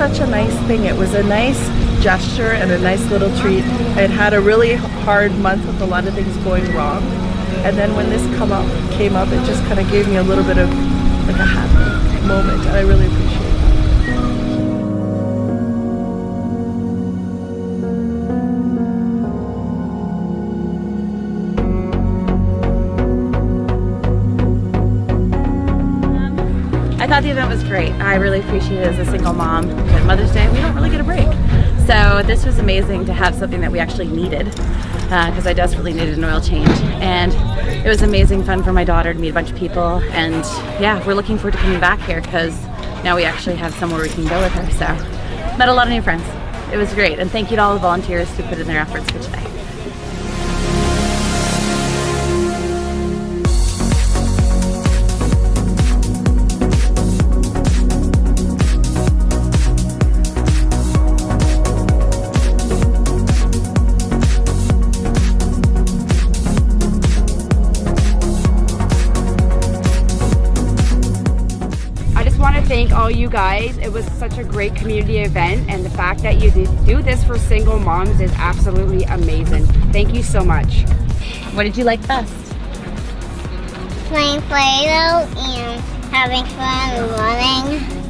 such a nice thing. It was a nice gesture and a nice little treat. I had a really hard month with a lot of things going wrong. And then when this came up, it just kind of gave me a little bit of like a happy moment. And I really appreciate it. I thought the event was great. I really appreciate it as a single mom. At Mother's Day, we don't really get a break. So this was amazing to have something that we actually needed, because I desperately needed an oil change. And it was amazing fun for my daughter to meet a bunch of people. And yeah, we're looking forward to coming back here because now we actually have somewhere we can go with her. So met a lot of new friends. It was great. And thank you to all the volunteers who put in their efforts for today. Thank all you guys. It was such a great community event, and the fact that you do this for single moms is absolutely amazing. Thank you so much. What did you like best? Playing Play-Doh and having fun running.